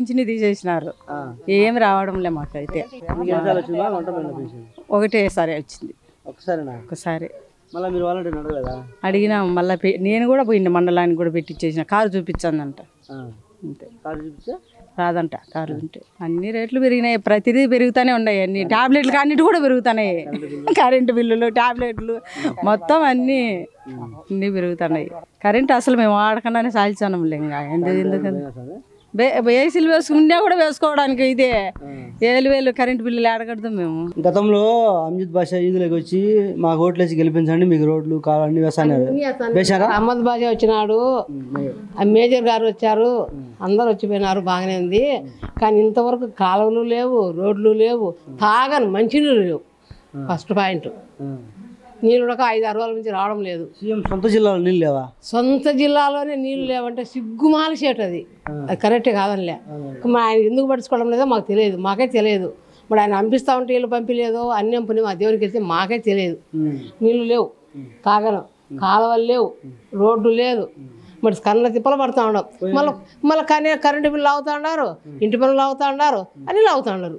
పింఛని తీసేసినారు. ఏం రావడంలే మాకైతే. ఒకటేసారి వచ్చింది. ఒకసారి అడిగినా మళ్ళీ నేను కూడా పోయింది మండలానికి కూడా పెట్టించేసిన. కారు చూపించందంట. అంతే, రాదంట కారు ఉంటే. అన్ని రేట్లు పెరిగినాయి, ప్రతిదీ పెరుగుతూనే ఉన్నాయి. అన్ని టాబ్లెట్లు అన్నిటి కూడా పెరుగుతున్నాయి. కరెంటు బిల్లులు, టాబ్లెట్లు మొత్తం అన్నీ పెరుగుతున్నాయి. కరెంటు అసలు మేము వాడకుండానే సాల్చాను. ఇంకా ఎందుకంటే ఏసీలు వేసుకున్నా కూడా వేసుకోవడానికి ఇదే వేలు కరెంటు బిల్లులు ఆడకూడదు. మేము గతంలో అమ్జిద్ బాషా ఈదులోకి వచ్చి మాకు ఓట్లేసి గెలిపించండి, మీకు రోడ్లు కావాలని వేసారు. అహ్మద్ బాషా వచ్చినాడు, మేజర్ గారు వచ్చారు, అందరు వచ్చిపోయినారు, బాగానే ఉంది. కానీ ఇంతవరకు కాలువలు లేవు, రోడ్లు లేవు, తాగని మంచినీళ్ళు లేవు. ఫస్ట్ పాయింట్, నీళ్ళు కూడా 5-6 రోజుల నుంచి రావడం లేదు. సొంత జిల్లాలో నీళ్ళు లేవా? సొంత జిల్లాలోనే నీళ్ళు లేవంటే సిగ్గుమాల అది కరెక్టే కాదనిలే. మరి ఆయన ఎందుకు పట్టించుకోవడం లేదో మాకు తెలియదు, మాకే తెలియదు. మరి ఆయన పంపిస్తా ఉంటే వీళ్ళు పంపించలేదో అన్నీ పంపిణీ మా దేవునికి వెళ్తే మాకే తెలియదు. నీళ్ళు లేవు, తాగను, కాలువలు లేవు, రోడ్డు లేదు. మరి కళ్ళ తిప్పలు పడుతూ ఉన్నాం. మళ్ళీ కరెంటు బిల్లు అవుతా ఉన్నారు, ఇంటి పనులు అవుతా ఉన్నారు, అన్నీ లాగుతూ ఉన్నారు,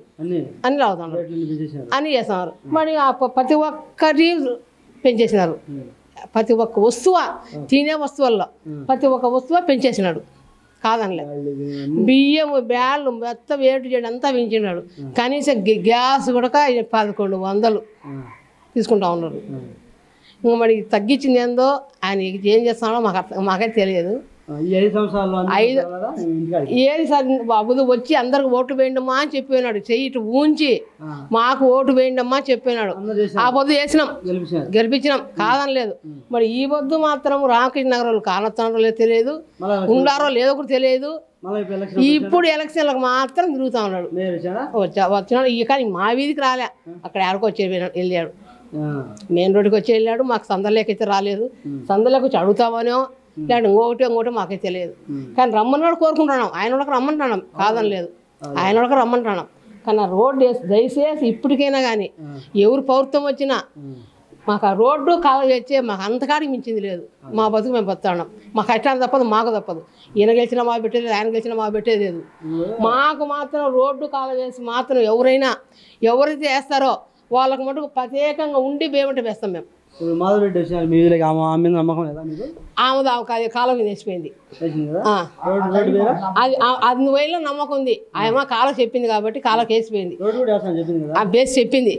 అన్నీ లాగుతూ ఉన్నారు, అన్నీ చేస్తున్నారు. మరి ప్రతి ఒక్కటి పెంచేసినారు. ప్రతి ఒక్క వస్తువు, తినే వస్తువుల్లో ప్రతి ఒక్క వస్తువు పెంచేసినాడు. కాదనిలే. బియ్యం, బ్యాళ్ళు మొత్తం ఏటు చేయడం అంతా పెంచినాడు. కనీసం గ్యాస్ కూడా 1100 తీసుకుంటా ఉన్నారు. ఇంకా మరి తగ్గించింది ఏందో ఆయన ఏం చేస్తున్నాడో మాకైతే తెలియదు. ఏది సార్ బాబు వచ్చి అందరికి ఓటు వేయండమ్మా అని చెప్పినాడు. చెయ్యి ఊంచి మాకు ఓటు వేయండమ్మా అని చెప్పినాడు. ఆ పొద్దు వేసినాం, గెలిపించినాం, కాదనలేదు. మరి ఈ పొద్దు మాత్రం రామకృష్ణ నగర్ వాళ్ళు కానొస్తారో తెలియదు, ఉండారో లేదో కూడా తెలియదు. ఇప్పుడు ఎలక్షన్లకు మాత్రం తిరుగుతా ఉన్నాడు. వచ్చినాడు, కానీ మా వీధికి రాలే, అక్కడ ఎవరికి వచ్చి వెళ్ళాడు. మెయిన్ రోడ్డుకి వచ్చి వెళ్ళాడు. మాకు సందర్లేకైతే రాలేదు. సందర్లోకి వచ్చి అడుగుతామనో లేదంటే ఇంకోటో మాకైతే తెలియదు. కానీ రమ్మన్నాడు, కోరుకుంటున్నాం. ఆయన కూడా రమ్మంటున్నాం, కాదనలేదు. ఆయన కూడా రమ్మంటున్నాం. కానీ ఆ రోడ్డు దయచేసి ఇప్పటికైనా కానీ ఎవరు పౌరత్వం వచ్చినా మాకు ఆ రోడ్డు కాలువ వచ్చే మాకు అంతకాడికి మించింది లేదు. మా బతుకు మేము బతున్నాం. మా కష్టాన్ని తప్పదు, మాకు తప్పదు. ఈయన గెలిచినా మా పెట్టేది, ఆయన గెలిచినా మా పెట్టేది లేదు. మాకు మాత్రం రోడ్డు కాలువ వేసి మాత్రం ఎవరైతే వేస్తారో వాళ్ళకు మటుకు ప్రత్యేకంగా ఉండి పేమెంట్ వేస్తాం మేము. ఆమె కాలం మీద వేసిపోయింది. అది వేలో నమ్మకం ఉంది. ఆమె కాలం చెప్పింది కాబట్టి కాలం వేసిపోయింది. ఆ బేస్ చెప్పింది.